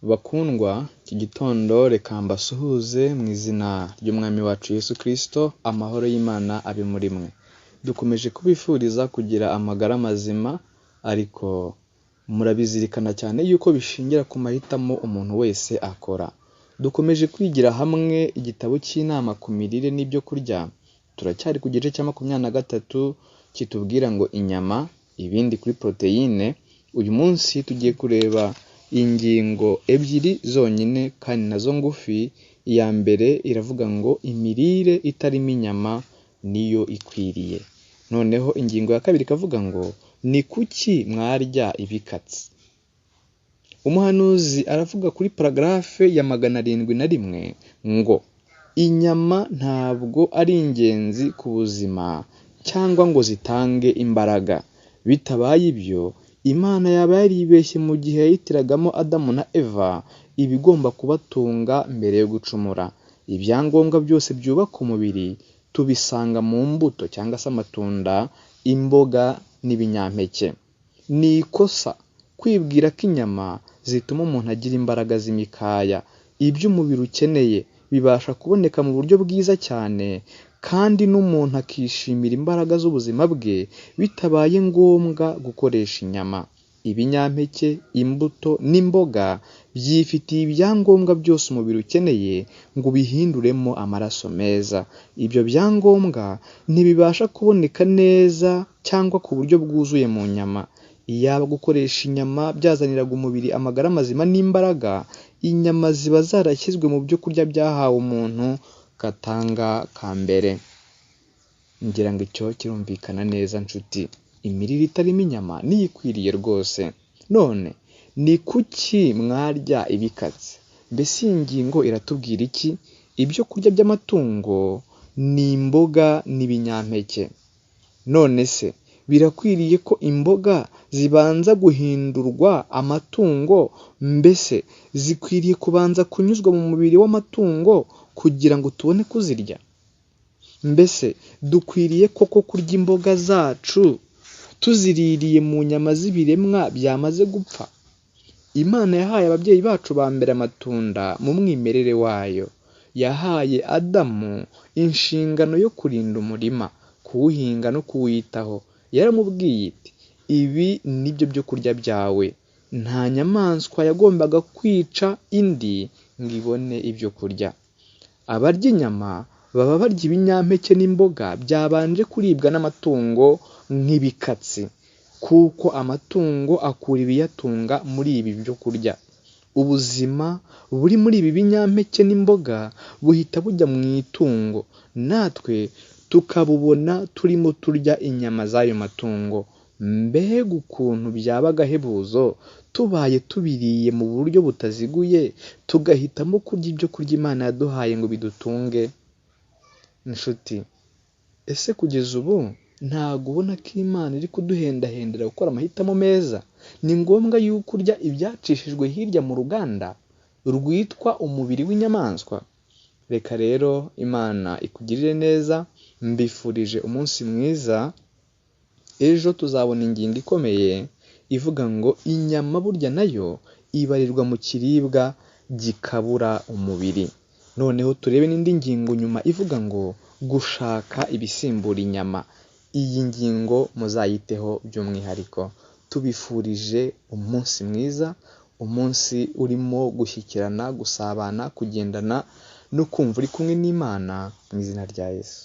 Bakundwa, iki gitondo reka mbasuhuze mu izina ry'Umwami wacu Yesu Kristo, amahoro y'Imana abe muri mwe. Dukomeje kubifuriza kugira amagara mazima, ariko murabizirikana cyane yuko bishingira ku mahitamo umuntu wese akora. Dukomeje kwigira hamwe igitabo cy'inama ku mirire n'ibyo kurya, turacyari ku gice cya 23 kitubwira ngo inyama, ibindi kuri poroteyine. Uyu munsi tugiye kureba ingingo ebyiri zonyine kandi nazo ngufi. Iya mbere iravuga ngo imirire itarimo inyama niyo ikwiriye. Noneho ingingo ya kabiri ikavuga ngo ni kuki mwarya ibikatsi. Umuhanuzi aravuga kuri paragarafe ya 701 ngo inyama ntabwo ari ingenzi ku buzima cyangwa ngo zitange imbaraga. Bitabaye ibyo, Imana yaba yaribeshye mu gihe yahitiragamo Adamu na Eva ibigomba kubatunga mbere yo gucumura. Ibyangombwa byose byubaka umubiri tubisanga mu mbuto cyangwa se amatunda, imboga n'ibinyampeke. Ni ikosa kwibwira ko inyama zituma umuntu agira imbaraga z'imikaya. Ibyo umubiri ukeneye bibasha kuboneka mu buryo bwiza cyane, kandi n'umuntu akishimira imbaraga z'ubuzima bwe bitabaye ngombwa gukoresha inyama. Ibinyampeke, imbuto n'imboga byifitiye ibyangombwa byose umubiri ukeneye ngo ubihinduremo amaraso meza. Ibyo byangombwa ntibibasha kuboneka neza cyangwa ku buryo bwuzuye mu nyama. Iyaba gukoresha inyama byazaniraga umubiri amagara mazima n'imbaraga, inyama ziba zarashyizwe mu byo kurya byahawe umuntu katanga ka mbere. Ngira ngo icyo kirumvikana neza nshuti. Imirire itarimo inyama niyo ikwiriye rwose. None ni kuki mwarya ibikatsi? Mbese iyi ngingo iratubwira iki? Ibyo kurya by'amatungo ni imboga n'ibinyampeke. None se birakwiriye ko imboga zibanza guhindurwa amatungo? Mbese zikwiriye kubanza kunyuzwa mu mubiri w'amatungo kugira ngo tubone kuzirya? Mbese dukwiriye koko kurya imboga zacu tuziririye mu nyama z'ibiremwa byamaze gupfa? Imana yahaye ababyeyi bacu ba mbere amatunda mu mwimerere wayo. Yahaye Adamu inshingano yo kurinda umurima, kuwuhinga no kuwitaho. Yaramubwiye iti ibi nibyo byo kurya byawe. Nta nyamaswa yagombaga kwica indi ngo ibone ibyo kurya. Abarya inyama baba barya ibinyampeke n'imboga byabanje kuribwa n'amatungo nk'ibikatsi, kuko amatungo akura ibiyatunga muri ibi byo kurya. Ubuzima buri muri ibi binyampeke n'imboga buhita bujya mu itungo, natwe tukabubona turimo turya inyama z'ayo matungo. Mbega ukuntu byaba agahebuzo tubaye tubiriye mu buryo butaziguye, tugahitamo kurya ibyo kurya Imana yaduhaye ngo bidutunge. Inshuti, ese kugeza ubu ntabwo ubona ko Imana iri kuduhendahendera gukora amahitamo meza? Ni ngombwa yuko urya ibyacishijwe hirya mu ruganda rwitwa umubiri w'inyamaswa? Reka rero Imana ikugirire neza. Mbifurije umunsi mwiza. Ejo tuzabona ingingo ikomeye ivuga ngo inyama burya nayo ibarirwa mu kiribwa gikabura umubiri. Noneho turebe n'indi ngingo nyuma ivuga ngo gushaka ibisimbura inyama. Iyi ngingo muzayiteho by'umwihariko. Tubifurije umunsi mwiza, umunsi urimo gushyikirana, gusabana, kugendana no kumva uri kumwe n'Imana mu izina rya Yesu.